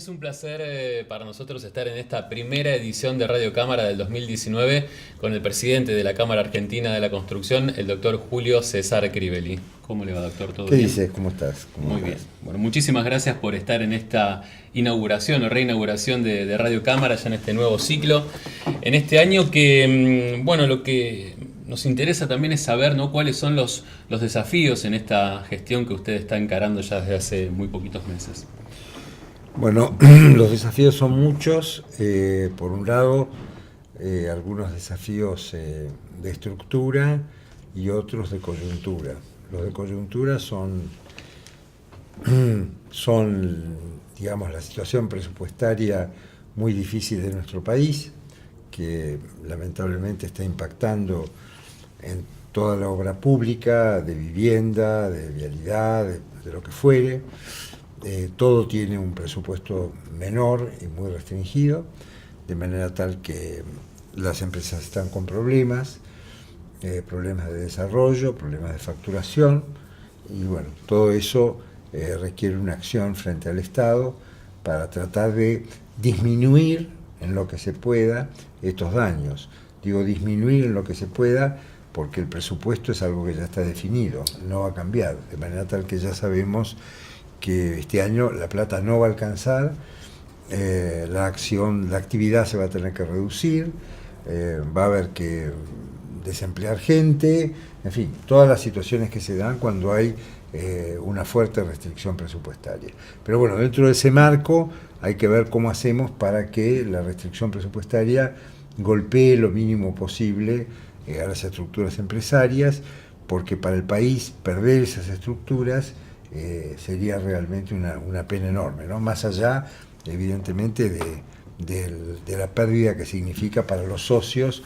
Es un placer para nosotros estar en esta primera edición de Radio Cámara del 2019 con el presidente de la Cámara Argentina de la Construcción, el doctor Julio César Crivelli. ¿Cómo le va, doctor? ¿Todo ¿Qué bien? dices? ¿Cómo estás? Muy bien. Bueno, muchísimas gracias por estar en esta inauguración o reinauguración de Radio Cámara, ya en este nuevo ciclo. En este año que, bueno, lo que nos interesa también es saber, ¿no?, cuáles son los desafíos en esta gestión que usted está encarando ya desde hace muy poquitos meses. Bueno, los desafíos son muchos. Por un lado, algunos desafíos de estructura y otros de coyuntura. Los de coyuntura son, digamos, la situación presupuestaria muy difícil de nuestro país, que lamentablemente está impactando en toda la obra pública, de vivienda, de vialidad, de lo que fuere. Todo tiene un presupuesto menor y muy restringido, de manera tal que las empresas están con problemas de desarrollo, problemas de facturación, y bueno, todo eso requiere una acción frente al Estado para tratar de disminuir en lo que se pueda estos daños. Digo disminuir en lo que se pueda porque el presupuesto es algo que ya está definido, no va a cambiar, de manera tal que ya sabemos que este año la plata no va a alcanzar, la actividad se va a tener que reducir, va a haber que desemplear gente, en fin, todas las situaciones que se dan cuando hay una fuerte restricción presupuestaria. Pero bueno, dentro de ese marco hay que ver cómo hacemos para que la restricción presupuestaria golpee lo mínimo posible a las estructuras empresarias, porque para el país perder esas estructuras sería realmente una pena enorme, ¿no? Más allá, evidentemente, de la pérdida que significa para los socios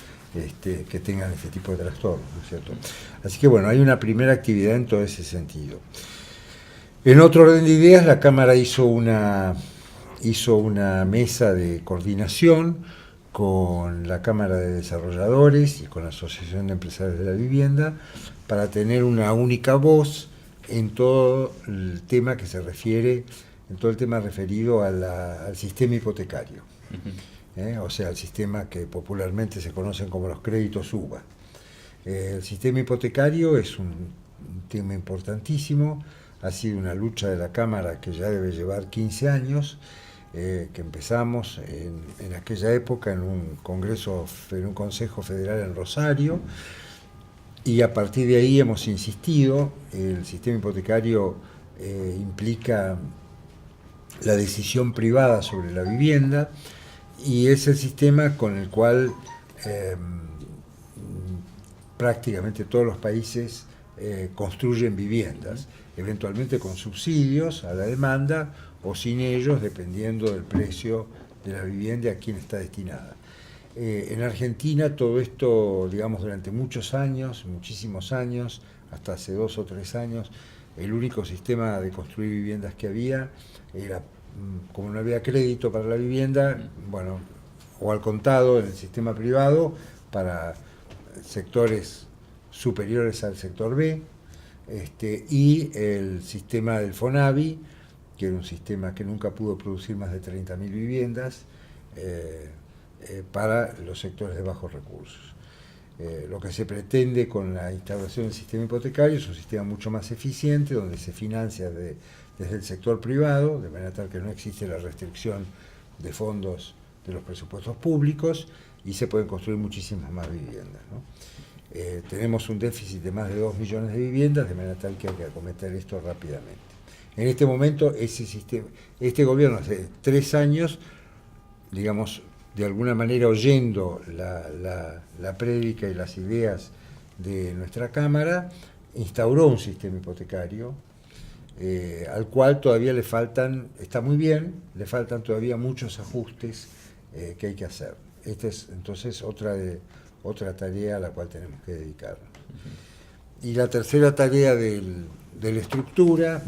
que tengan este tipo de trastornos, ¿no es cierto? Así que bueno, hay una primera actividad en todo ese sentido. En otro orden de ideas, la Cámara hizo una mesa de coordinación con la Cámara de Desarrolladores y con la Asociación de Empresarios de la Vivienda para tener una única voz en todo el tema que se refiere, en todo el tema referido al sistema hipotecario. O sea, el sistema que popularmente se conocen como los créditos UVA. El sistema hipotecario es un tema importantísimo, ha sido una lucha de la Cámara que ya debe llevar 15 años, que empezamos en aquella época en un Consejo Federal en Rosario, y a partir de ahí hemos insistido. El sistema hipotecario implica la decisión privada sobre la vivienda y es el sistema con el cual prácticamente todos los países construyen viviendas, eventualmente con subsidios a la demanda o sin ellos, dependiendo del precio de la vivienda y a quién está destinada. En Argentina todo esto, digamos, durante muchos años, muchísimos años, hasta hace 2 o 3 años, el único sistema de construir viviendas que había era, como no había crédito para la vivienda, bueno, o al contado en el sistema privado para sectores superiores al sector B, y el sistema del FONAVI, que era un sistema que nunca pudo producir más de 30.000 viviendas, para los sectores de bajos recursos. Lo que se pretende con la instauración del sistema hipotecario es un sistema mucho más eficiente, donde se financia desde el sector privado, de manera tal que no existe la restricción de fondos de los presupuestos públicos y se pueden construir muchísimas más viviendas, ¿no? Tenemos un déficit de más de 2 millones de viviendas, de manera tal que hay que acometer esto rápidamente. En este momento, este gobierno hace 3 años, digamos, de alguna manera oyendo la prédica y las ideas de nuestra Cámara, instauró un sistema hipotecario al cual todavía le faltan, está muy bien, le faltan todavía muchos ajustes que hay que hacer. Esta es entonces otra tarea a la cual tenemos que dedicarnos. Y la tercera tarea de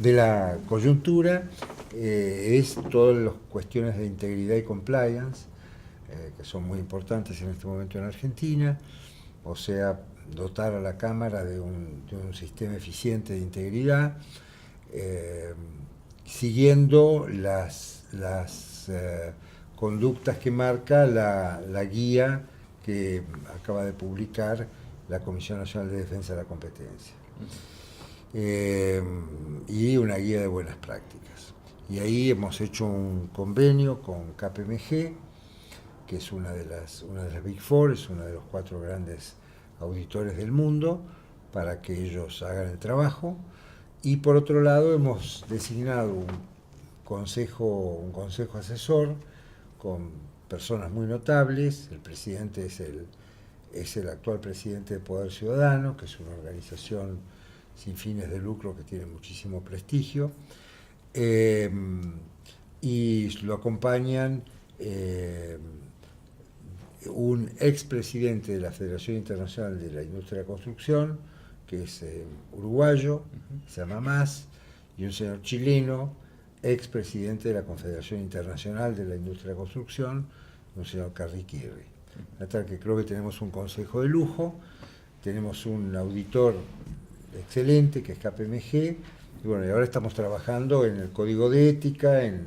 la coyuntura, es todas las cuestiones de integridad y compliance, que son muy importantes en este momento en Argentina, o sea, dotar a la Cámara de un sistema eficiente de integridad, siguiendo las las conductas que marca la guía que acaba de publicar la Comisión Nacional de Defensa de la Competencia. Y una guía de buenas prácticas. Y ahí hemos hecho un convenio con KPMG, que es una de las Big Four, es uno de los 4 grandes auditores del mundo, para que ellos hagan el trabajo. Y por otro lado hemos designado un consejo asesor con personas muy notables. El presidente es el actual presidente de Poder Ciudadano, que es una organización sin fines de lucro que tiene muchísimo prestigio, y lo acompañan un expresidente de la Federación Internacional de la Industria de la Construcción, que es uruguayo, se llama Mas, y un señor chileno, expresidente de la Confederación Internacional de la Industria de la Construcción, un señor Carriquirri. Hasta que creo que tenemos un consejo de lujo, tenemos un auditor excelente que es KPMG, y bueno, y ahora estamos trabajando en el código de ética, en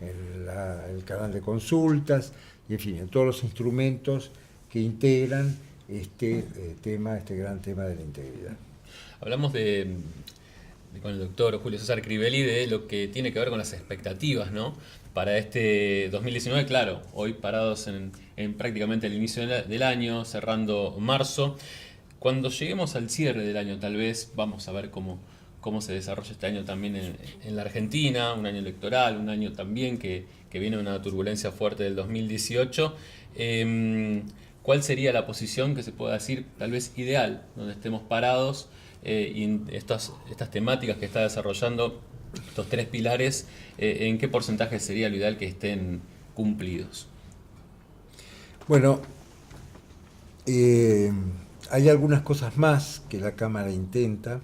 el canal de consultas, y en fin, en todos los instrumentos que integran este gran tema de la integridad. Hablamos con el doctor Julio César Crivelli de lo que tiene que ver con las expectativas, ¿no? Para este 2019, claro, hoy parados en prácticamente el inicio del año, cerrando marzo. Cuando lleguemos al cierre del año, tal vez vamos a ver cómo se desarrolla este año también en la Argentina, un año electoral, un año también que viene una turbulencia fuerte del 2018. ¿Cuál sería la posición que se pueda decir tal vez ideal, donde estemos parados y en estas temáticas que está desarrollando, estos 3 pilares, en qué porcentaje sería lo ideal que estén cumplidos? Bueno, hay algunas cosas más que la Cámara intenta,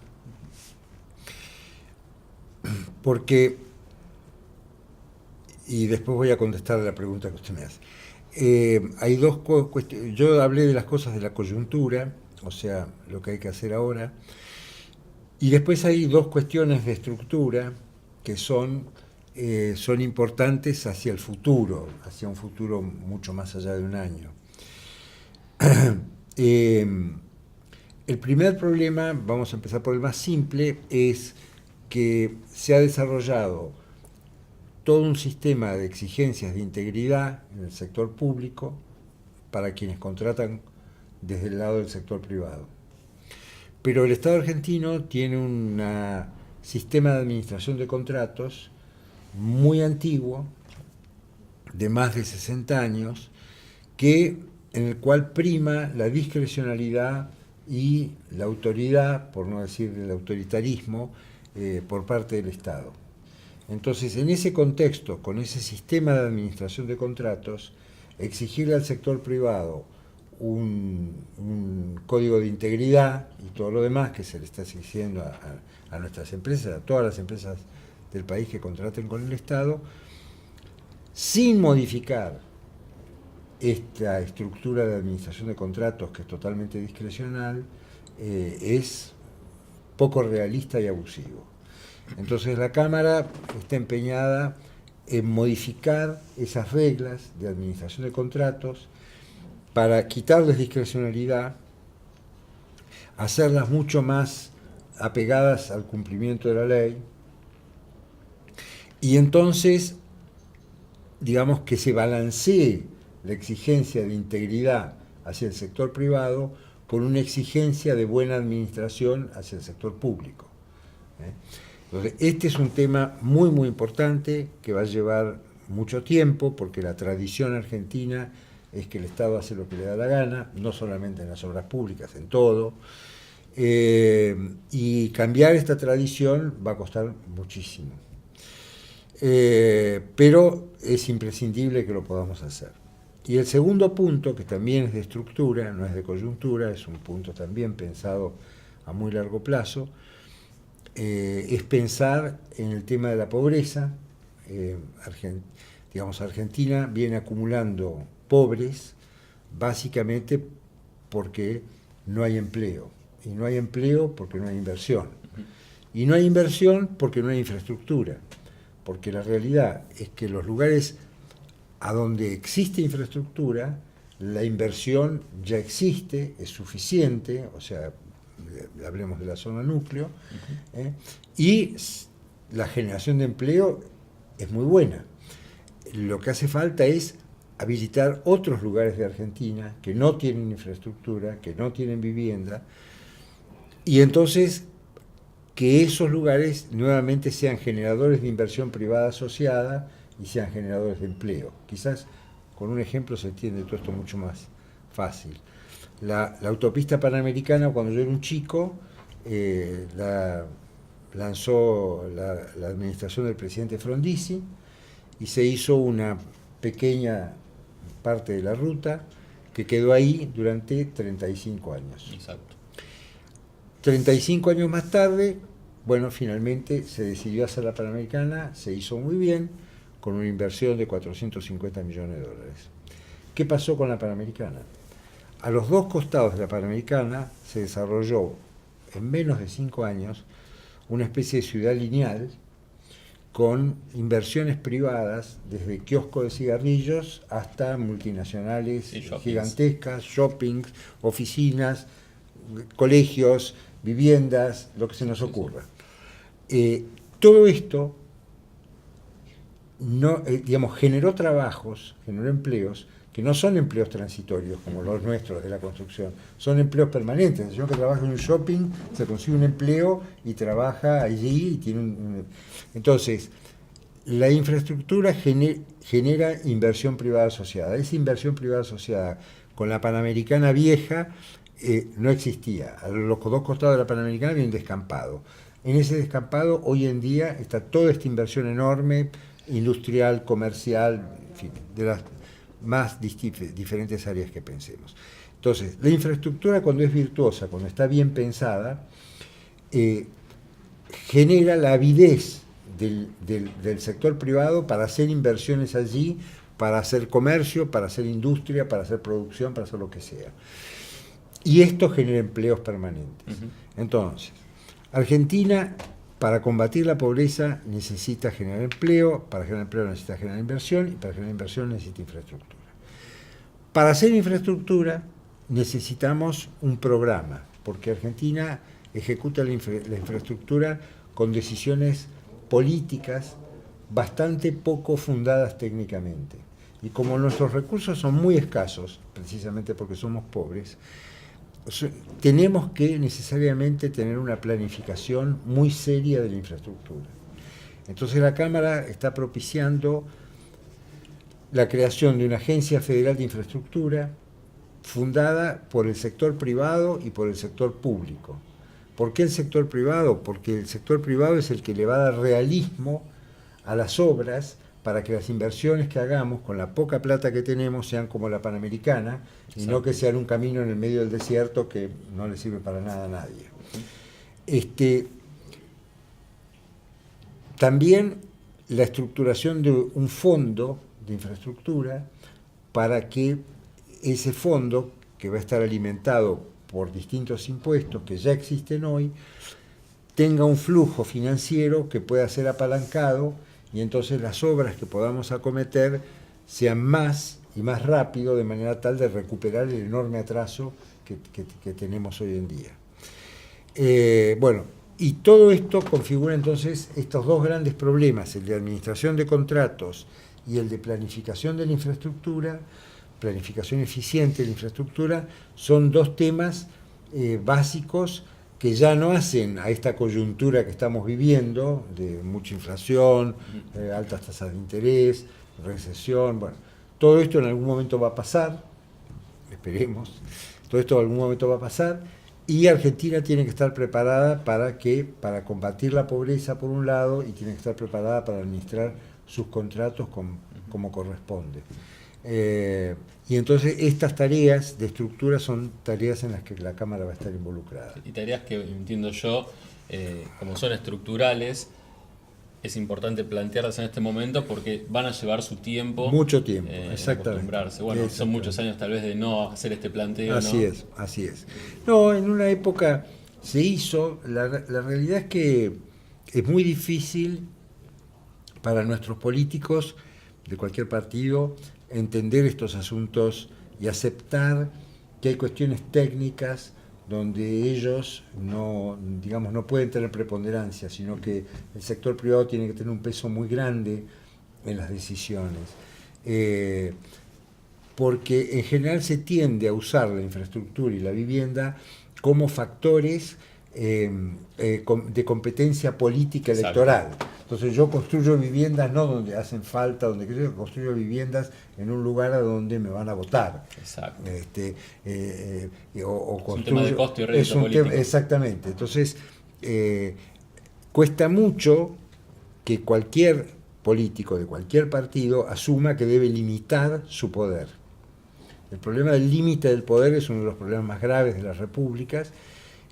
porque, y después voy a contestar a la pregunta que usted me hace. Hay 2 cuestiones. Yo hablé de las cosas de la coyuntura, o sea, lo que hay que hacer ahora, y después hay 2 cuestiones de estructura que son importantes hacia el futuro, hacia un futuro mucho más allá de un año. El primer problema, vamos a empezar por el más simple, es que se ha desarrollado todo un sistema de exigencias de integridad en el sector público para quienes contratan desde el lado del sector privado. Pero el Estado argentino tiene un sistema de administración de contratos muy antiguo, de más de 60 años, en el cual prima la discrecionalidad y la autoridad, por no decir el autoritarismo, por parte del Estado. Entonces, en ese contexto, con ese sistema de administración de contratos, exigirle al sector privado un código de integridad y todo lo demás que se le está exigiendo a nuestras empresas, a todas las empresas del país que contraten con el Estado, sin modificar esta estructura de administración de contratos que es totalmente discrecional, es poco realista y abusivo. Entonces la Cámara está empeñada en modificar esas reglas de administración de contratos para quitarles discrecionalidad, hacerlas mucho más apegadas al cumplimiento de la ley, y entonces, digamos, que se balancee la exigencia de integridad hacia el sector privado con una exigencia de buena administración hacia el sector público. Entonces, este es un tema muy, muy importante que va a llevar mucho tiempo, porque la tradición argentina es que el Estado hace lo que le da la gana, no solamente en las obras públicas, en todo, y cambiar esta tradición va a costar muchísimo. Pero es imprescindible que lo podamos hacer. Y el segundo punto, que también es de estructura, no es de coyuntura, es un punto también pensado a muy largo plazo, es pensar en el tema de la pobreza. Argentina viene acumulando pobres básicamente porque no hay empleo, y no hay empleo porque no hay inversión, y no hay inversión porque no hay infraestructura, porque la realidad es que los lugares a donde existe infraestructura, la inversión ya existe, es suficiente, o sea, hablemos de la zona núcleo, y la generación de empleo es muy buena. Lo que hace falta es habilitar otros lugares de Argentina que no tienen infraestructura, que no tienen vivienda, y entonces que esos lugares nuevamente sean generadores de inversión privada asociada y sean generadores de empleo. Quizás con un ejemplo se entiende todo esto mucho más fácil. La autopista Panamericana, cuando yo era un chico, la lanzó la administración del presidente Frondizi y se hizo una pequeña parte de la ruta que quedó ahí durante 35 años. Exacto. 35 años más tarde, bueno, finalmente se decidió hacer la Panamericana, se hizo muy bien, con una inversión de 450 millones de dólares. ¿Qué pasó con la Panamericana? A los dos costados de la Panamericana se desarrolló en menos de 5 años una especie de ciudad lineal con inversiones privadas, desde kioscos de cigarrillos hasta multinacionales gigantescas, shoppings, oficinas, colegios, viviendas, lo que se nos ocurra. Todo esto generó trabajos, generó empleos, que no son empleos transitorios como los nuestros de la construcción, son empleos permanentes. El señor que trabaja en un shopping se consigue un empleo y trabaja allí y tiene Entonces, la infraestructura genera inversión privada asociada. Esa inversión privada asociada con la Panamericana vieja no existía. A los dos costados de la Panamericana había un descampado. En ese descampado hoy en día está toda esta inversión enorme, industrial, comercial, en fin, de las más diferentes áreas que pensemos. Entonces, la infraestructura, cuando es virtuosa, cuando está bien pensada, genera la avidez del sector privado para hacer inversiones allí, para hacer comercio, para hacer industria, para hacer producción, para hacer lo que sea. Y esto genera empleos permanentes. Entonces, Argentina, para combatir la pobreza, necesita generar empleo, para generar empleo necesita generar inversión, y para generar inversión necesita infraestructura. Para hacer infraestructura necesitamos un programa, porque Argentina ejecuta la infraestructura con decisiones políticas bastante poco fundadas técnicamente. Y como nuestros recursos son muy escasos, precisamente porque somos pobres, tenemos que necesariamente tener una planificación muy seria de la infraestructura. Entonces la Cámara está propiciando la creación de una Agencia Federal de Infraestructura fundada por el sector privado y por el sector público. ¿Por qué el sector privado? Porque el sector privado es el que le va a dar realismo a las obras para que las inversiones que hagamos con la poca plata que tenemos sean como la Panamericana. Exacto. Y no que sean un camino en el medio del desierto que no le sirve para nada a nadie. También la estructuración de un fondo de infraestructura para que ese fondo, que va a estar alimentado por distintos impuestos que ya existen hoy, tenga un flujo financiero que pueda ser apalancado y entonces las obras que podamos acometer sean más y más rápido, de manera tal de recuperar el enorme atraso que tenemos hoy en día. Bueno, y todo esto configura entonces estos dos grandes problemas, el de administración de contratos y el de planificación de la infraestructura, planificación eficiente de la infraestructura, son dos temas básicos que ya no hacen a esta coyuntura que estamos viviendo, de mucha inflación, altas tasas de interés, recesión, bueno, todo esto en algún momento va a pasar, esperemos, todo esto en algún momento va a pasar, y Argentina tiene que estar preparada para combatir la pobreza por un lado, y tiene que estar preparada para administrar sus contratos como corresponde. Y entonces estas tareas de estructura son tareas en las que la Cámara va a estar involucrada. Y tareas que, entiendo yo, como son estructurales, es importante plantearlas en este momento porque van a llevar su tiempo. Mucho tiempo, exactamente. Acostumbrarse. Bueno, son muchos años tal vez de no hacer este planteo. Así es, así es. No, en una época se hizo, la realidad es que es muy difícil para nuestros políticos de cualquier partido entender estos asuntos y aceptar que hay cuestiones técnicas donde ellos no, digamos, no pueden tener preponderancia, sino que el sector privado tiene que tener un peso muy grande en las decisiones. Porque en general se tiende a usar la infraestructura y la vivienda como factores de competencia política electoral. Entonces yo construyo viviendas no donde hacen falta, donde yo construyo viviendas en un lugar a donde me van a votar. Exacto. O es un tema de costo y rédito político. Exactamente. Entonces cuesta mucho que cualquier político de cualquier partido asuma que debe limitar su poder. El problema del límite del poder es uno de los problemas más graves de las repúblicas,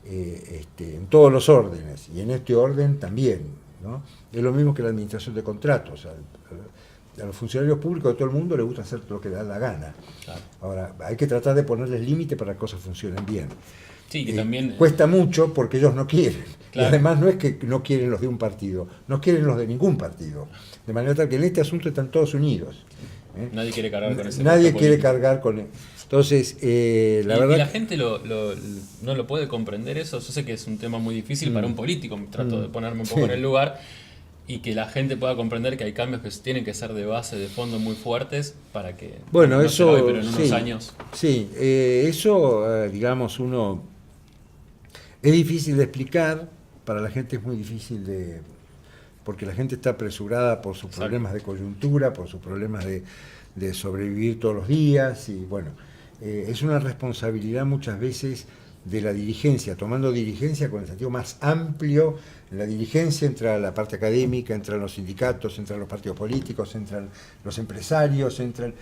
en todos los órdenes, y en este orden también, ¿no? Es lo mismo que la administración de contratos. A los funcionarios públicos de todo el mundo les gusta hacer lo que les da la gana. Claro. Ahora, hay que tratar de ponerles límite para que las cosas funcionen bien. Sí, que también cuesta mucho porque ellos no quieren. Claro. Y además no es que no quieren los de un partido, no quieren los de ningún partido. De manera tal que en este asunto están todos unidos. Nadie quiere cargar con ese Nadie quiere cargar con él. Entonces, la verdad... Y la gente no lo puede comprender eso. Yo sé que es un tema muy difícil para un político. Trato de ponerme un poco en el lugar. Y que la gente pueda comprender que hay cambios que tienen que ser de base, de fondo muy fuertes para que... Bueno, eso... Hoy, pero en unos años... Sí, eso, digamos, es difícil de explicar. Para la gente es muy difícil de... porque la gente está apresurada por sus problemas de coyuntura, por sus problemas de sobrevivir todos los días, y bueno, es una responsabilidad muchas veces de la dirigencia, tomando dirigencia con el sentido más amplio. En la dirigencia entra la parte académica, entran los sindicatos, entran los partidos políticos, entran los empresarios, entran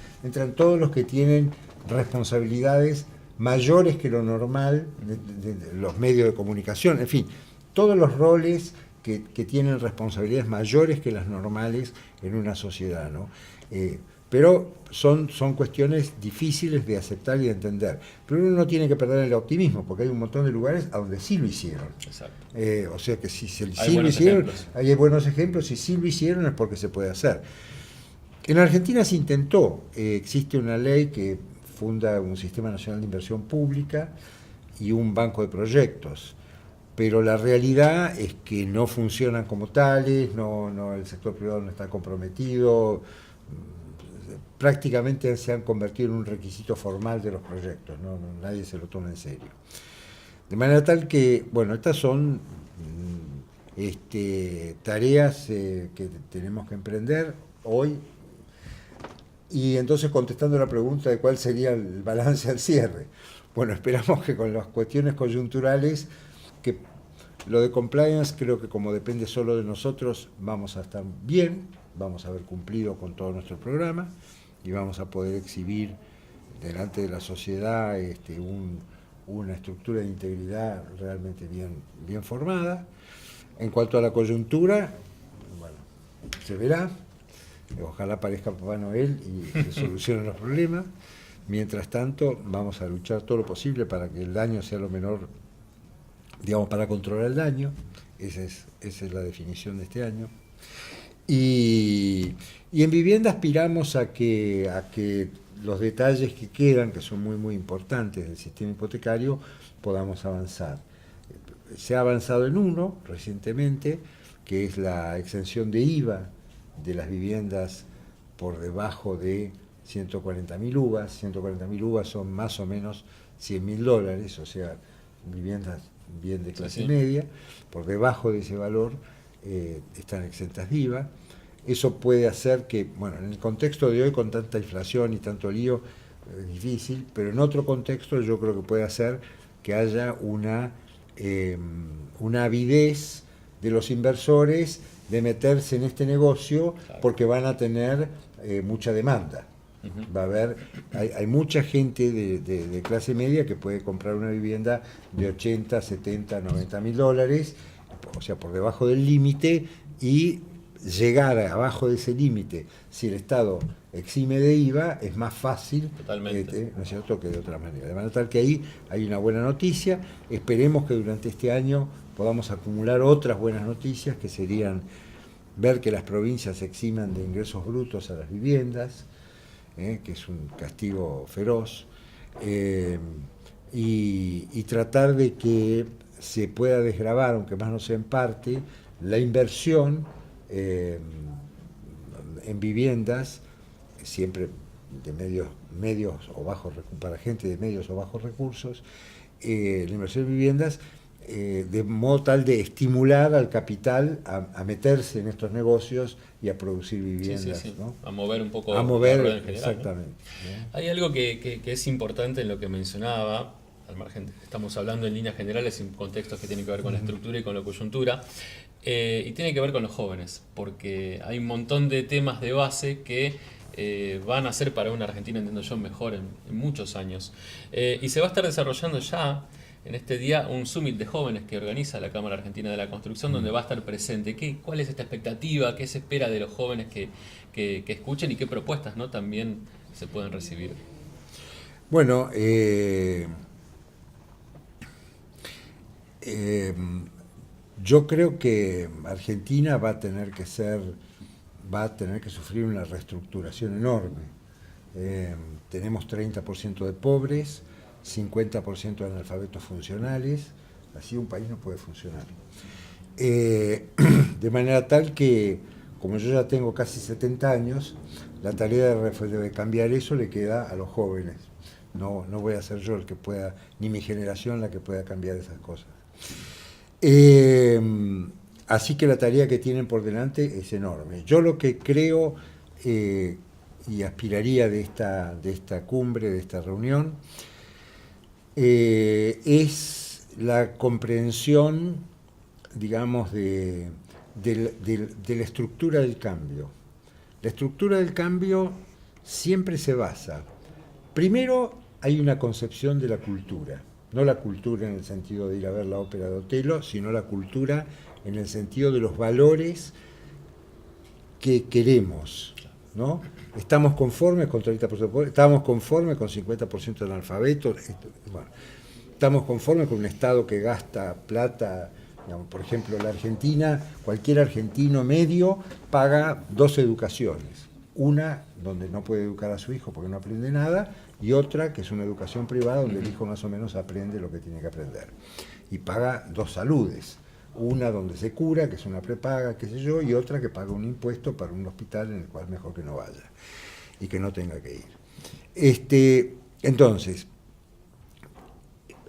todos los que tienen responsabilidades mayores que lo normal, de los medios de comunicación, en fin, todos los roles que tienen responsabilidades mayores que las normales en una sociedad, ¿no? Pero son cuestiones difíciles de aceptar y de entender. Pero uno no tiene que perder el optimismo, porque hay un montón de lugares a donde sí lo hicieron. Exacto. O sea que si sí lo hicieron, hay buenos ejemplos, si sí lo hicieron es porque se puede hacer. En Argentina se intentó, existe una ley que funda un Sistema Nacional de Inversión Pública y un banco de proyectos. Pero la realidad es que no funcionan como tales, el sector privado no está comprometido, prácticamente se han convertido en un requisito formal de los proyectos, nadie se lo toma en serio. De manera tal que, bueno, estas son tareas que tenemos que emprender hoy. Y entonces, contestando la pregunta de cuál sería el balance al cierre, bueno, esperamos que con las cuestiones coyunturales, que lo de compliance creo que como depende solo de nosotros, vamos a estar bien, vamos a haber cumplido con todo nuestro programa y vamos a poder exhibir delante de la sociedad una estructura de integridad realmente bien formada. En cuanto a la coyuntura, bueno, se verá, ojalá aparezca Papá Noel y se solucionen los problemas. Mientras tanto, vamos a luchar todo lo posible para que el daño sea lo menor, digamos, para controlar el daño. Esa es la definición de este año. Y en vivienda aspiramos a que los detalles que quedan, que son muy, muy importantes del sistema hipotecario, podamos avanzar. Se ha avanzado en uno recientemente, que es la exención de IVA de las viviendas por debajo de 140.000 UVAs. 140.000 UVAs son más o menos $100.000, o sea, viviendas bien de clase media. Por debajo de ese valor están exentas de IVA. Eso puede hacer que, bueno, en el contexto de hoy con tanta inflación y tanto lío, es difícil, pero en otro contexto yo creo que puede hacer que haya una avidez de los inversores de meterse en este negocio, porque van a tener mucha demanda. Va a haber, hay mucha gente de clase media que puede comprar una vivienda de 80, 70, $90.000, o sea, por debajo del límite, y llegar abajo de ese límite, si el Estado exime de IVA, es más fácil, ¿no es cierto?, que de otra manera. De manera tal que ahí hay una buena noticia. Esperemos que durante este año podamos acumular otras buenas noticias, que serían ver que las provincias eximan de ingresos brutos a las viviendas, que es un castigo feroz, y tratar de que se pueda desgravar, aunque más no sea en parte, la inversión en viviendas, siempre de medios o bajos, para gente de medios o bajos recursos, la inversión en viviendas, de modo tal de estimular al capital a meterse en estos negocios y a producir viviendas. Sí. ¿no? A mover un poco a mover, la rueda en general, exactamente. ¿no? Hay algo que es importante en lo que mencionaba, al margen, estamos hablando en líneas generales en contextos que tienen que ver con la estructura y con la coyuntura, y tiene que ver con los jóvenes, porque hay un montón de temas de base que van a ser para una Argentina, entiendo yo, mejor en muchos años. Y se va a estar desarrollando ya en este día un summit de jóvenes que organiza la Cámara Argentina de la Construcción, donde va a estar presente. ¿Cuál es esta expectativa? ¿Qué se espera de los jóvenes que escuchen y qué propuestas, ¿no?, también se pueden recibir? Bueno, yo creo que Argentina va a tener que sufrir una reestructuración enorme. Tenemos 30% de pobres, 50% de analfabetos funcionales, así un país no puede funcionar. De manera tal que, como yo ya tengo casi 70 años, la tarea de cambiar eso le queda a los jóvenes. No voy a ser yo el que pueda, ni mi generación la que pueda cambiar esas cosas. Así que la tarea que tienen por delante es enorme. Yo lo que creo y aspiraría de esta cumbre, de esta reunión, es la comprensión, digamos, de la estructura del cambio. La estructura del cambio siempre se basa, primero hay una concepción de la cultura, no la cultura en el sentido de ir a ver la ópera de Otello, sino la cultura en el sentido de los valores que queremos, ¿no? Estamos conformes con 30%, estamos conformes con 50% de analfabetos, bueno, estamos conformes con un Estado que gasta plata, digamos, por ejemplo, la Argentina, cualquier argentino medio paga 2 educaciones, una donde no puede educar a su hijo porque no aprende nada, y otra que es una educación privada donde el hijo más o menos aprende lo que tiene que aprender, y paga 2 saludes, una donde se cura, que es una prepaga, qué sé yo, y otra que paga un impuesto para un hospital en el cual mejor que no vaya y que no tenga que ir. Entonces,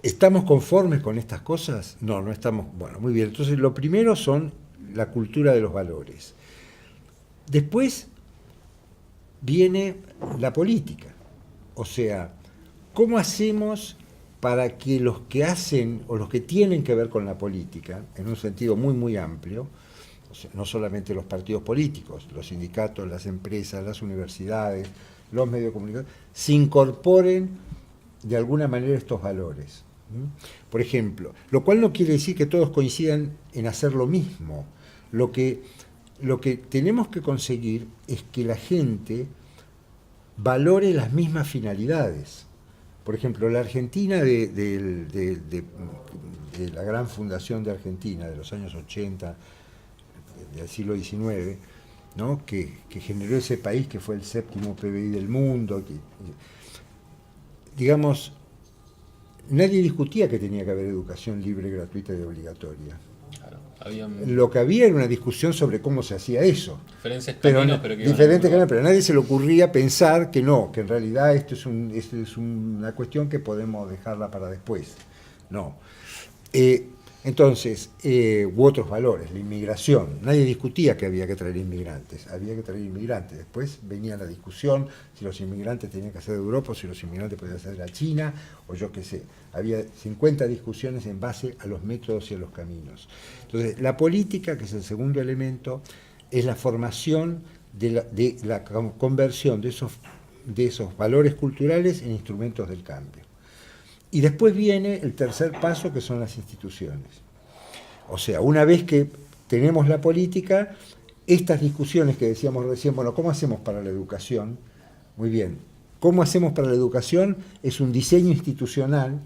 ¿estamos conformes con estas cosas? No estamos. Bueno, muy bien. Entonces, lo primero son la cultura de los valores. Después viene la política. O sea, ¿cómo hacemos para que los que hacen o los que tienen que ver con la política, en un sentido muy, muy amplio, o sea, no solamente los partidos políticos, los sindicatos, las empresas, las universidades, los medios de comunicación, se incorporen de alguna manera estos valores? Por ejemplo, lo cual no quiere decir que todos coincidan en hacer lo mismo. Lo que tenemos que conseguir es que la gente valore las mismas finalidades. Por ejemplo, la Argentina de la gran fundación de Argentina de los años 80, del siglo XIX, ¿no?, que generó ese país que fue el 7º PBI del mundo, digamos, nadie discutía que tenía que haber educación libre, gratuita y obligatoria. Claro, lo que había era una discusión sobre cómo se hacía eso. Diferentes caminos, pero a nadie se le ocurría pensar que no, que en realidad esto es una cuestión que podemos dejarla para después. No. Entonces, u otros valores, la inmigración. Nadie discutía que había que traer inmigrantes. Había que traer inmigrantes. Después venía la discusión si los inmigrantes tenían que ser de Europa o si los inmigrantes podían ser de la China, o yo qué sé. Había 50 discusiones en base a los métodos y a los caminos. Entonces, la política, que es el segundo elemento, es la formación de la conversión de esos valores culturales en instrumentos del cambio. Y después viene el tercer paso, que son las instituciones. O sea, una vez que tenemos la política, estas discusiones que decíamos recién, bueno, ¿cómo hacemos para la educación? Muy bien, ¿cómo hacemos para la educación? Es un diseño institucional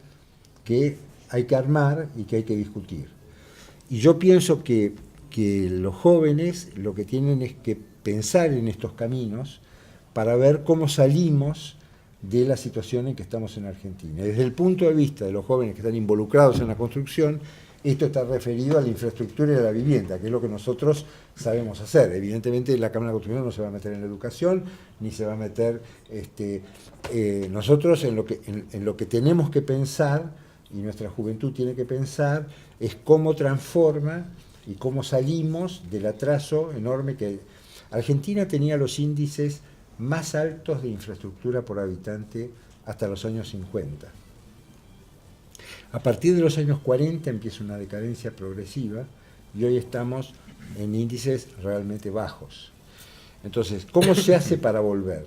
que hay que armar y que hay que discutir. Y yo pienso que que los jóvenes lo que tienen es que pensar en estos caminos para ver cómo salimos de la situación en que estamos en Argentina. Desde el punto de vista de los jóvenes que están involucrados en la construcción, esto está referido a la infraestructura y a la vivienda, que es lo que nosotros sabemos hacer. Evidentemente la Cámara de Construcción no se va a meter en la educación, ni se va a meter... nosotros en lo que tenemos que pensar, y nuestra juventud tiene que pensar, es cómo transforma y cómo salimos del atraso enorme que... Argentina tenía los índices más altos de infraestructura por habitante hasta los años 50. A partir de los años 40 empieza una decadencia progresiva y hoy estamos en índices realmente bajos. Entonces, ¿cómo se hace para volver?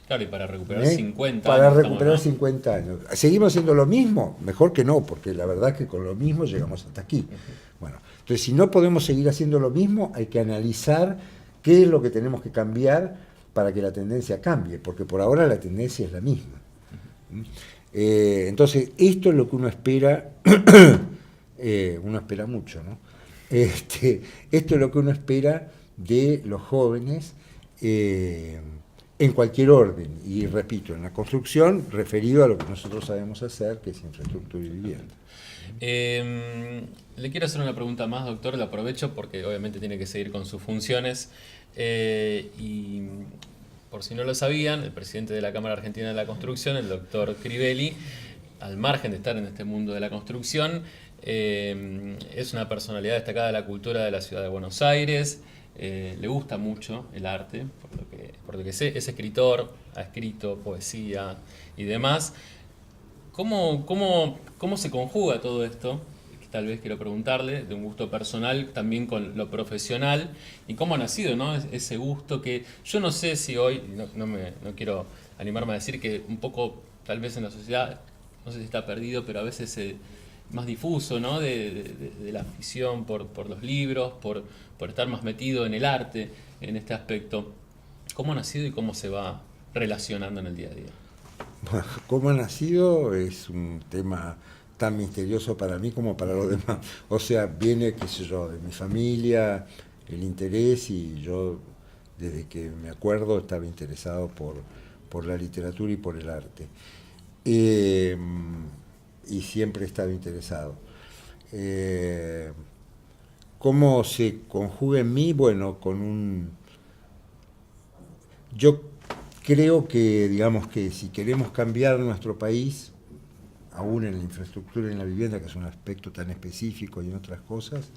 Claro, y para recuperar 50 para años. Recuperar 50 años. ¿Seguimos haciendo lo mismo? Mejor que no, porque la verdad es que con lo mismo llegamos hasta aquí. Bueno, entonces si no podemos seguir haciendo lo mismo, hay que analizar qué es lo que tenemos que cambiar para que la tendencia cambie, porque por ahora la tendencia es la misma. Entonces, esto es lo que uno espera, uno espera mucho, ¿no? Esto es lo que uno espera de los jóvenes en cualquier orden, y repito, en la construcción, referido a lo que nosotros sabemos hacer, que es infraestructura y vivienda. Le quiero hacer una pregunta más, doctor, la aprovecho porque obviamente tiene que seguir con sus funciones. Y por si no lo sabían, el presidente de la Cámara Argentina de la Construcción, el doctor Crivelli, al margen de estar en este mundo de la construcción, es una personalidad destacada de la cultura de la ciudad de Buenos Aires. Le gusta mucho el arte, por lo que sé, es escritor, ha escrito poesía y demás. ¿Cómo se conjuga todo esto? Tal vez quiero preguntarle, de un gusto personal, también con lo profesional, y cómo ha nacido, ¿no? Ese gusto que yo no sé si hoy, no quiero animarme a decir que un poco, tal vez en la sociedad, no sé si está perdido, pero a veces más difuso, ¿no? De la afición por los libros, por estar más metido en el arte, en este aspecto. ¿Cómo ha nacido y cómo se va relacionando en el día a día? Bueno, cómo ha nacido es un tema tan misterioso para mí como para los demás. O sea, viene, qué sé yo, de mi familia, el interés, y yo desde que me acuerdo estaba interesado por la literatura y por el arte. Y siempre he estado interesado. ¿Cómo se conjuga en mí? Bueno, yo creo que, digamos que si queremos cambiar nuestro país, aún en la infraestructura y en la vivienda, que es un aspecto tan específico y en otras cosas,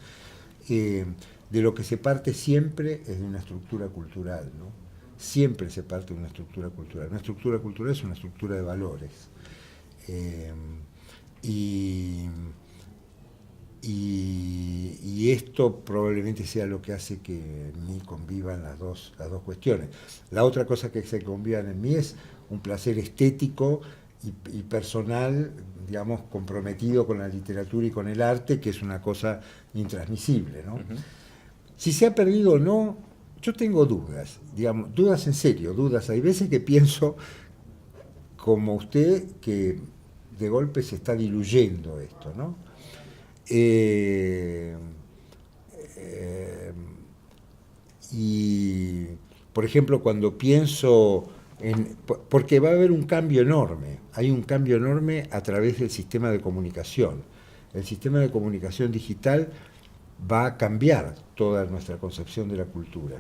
de lo que se parte siempre es de una estructura cultural, ¿no? Siempre se parte de una estructura cultural. Una estructura cultural es una estructura de valores. Y esto probablemente sea lo que hace que en mí convivan las dos cuestiones. La otra cosa que se convivan en mí es un placer estético y personal, digamos, comprometido con la literatura y con el arte, que es una cosa intransmisible, ¿no? Si se ha perdido o no, yo tengo dudas, digamos, dudas en serio, dudas. Hay veces que pienso, como usted, que de golpe se está diluyendo esto, ¿no? Y, por ejemplo, cuando pienso porque va a haber un cambio enorme, hay un cambio enorme a través del sistema de comunicación. El sistema de comunicación digital va a cambiar toda nuestra concepción de la cultura.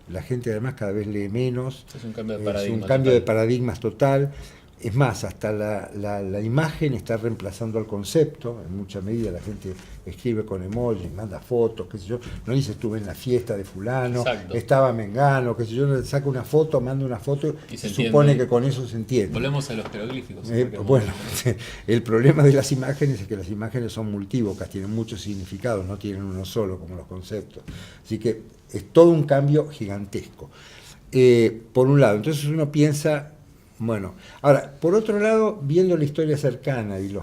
La gente además cada vez lee menos, es un cambio de paradigma, es un cambio de paradigmas total. Es más, hasta la imagen está reemplazando al concepto. En mucha medida la gente escribe con emojis, manda fotos, qué sé yo. No dice estuve en la fiesta de fulano, exacto, estaba mengano, qué sé yo. Saca una foto, manda una foto y se supone que con eso se entiende. Volvemos a los jeroglíficos. Bueno, el problema de las imágenes es que las imágenes son multívocas, tienen muchos significados, no tienen uno solo como los conceptos. Así que es todo un cambio gigantesco. Por un lado, entonces uno piensa... Bueno, ahora, por otro lado, viendo la historia cercana y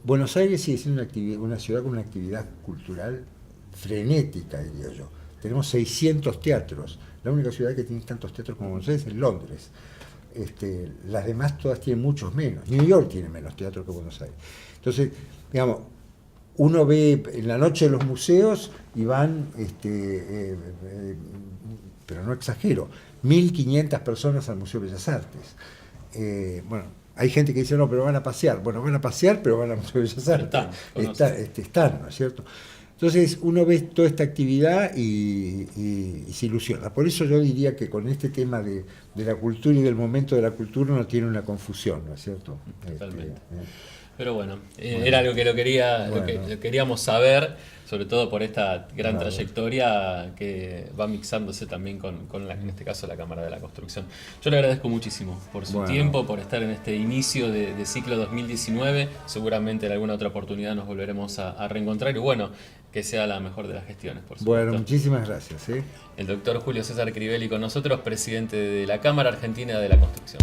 Buenos Aires sigue siendo una ciudad con una actividad cultural frenética, diría yo. Tenemos 600 teatros. La única ciudad que tiene tantos teatros como Buenos Aires es Londres. Las demás todas tienen muchos menos. New York tiene menos teatros que Buenos Aires. Entonces, digamos, uno ve en la noche de los museos y van, pero no exagero, 1.500 personas al Museo de Bellas Artes. Bueno, hay gente que dice, no, pero van a pasear. Bueno, van a pasear, pero van al Museo de Bellas Artes. Están, ¿no es cierto? Entonces uno ve toda esta actividad y se ilusiona. Por eso yo diría que con este tema de la cultura y del momento de la cultura no tiene una confusión, ¿no es cierto? Totalmente. Pero bueno, era algo que lo queríamos saber, sobre todo por esta gran trayectoria que va mixándose también con en este caso, la Cámara de la Construcción. Yo le agradezco muchísimo por su tiempo, por estar en este inicio de ciclo 2019. Seguramente en alguna otra oportunidad nos volveremos a reencontrar y bueno, que sea la mejor de las gestiones, por supuesto. Bueno, muchísimas gracias. El doctor Julio César Crivelli con nosotros, presidente de la Cámara Argentina de la Construcción.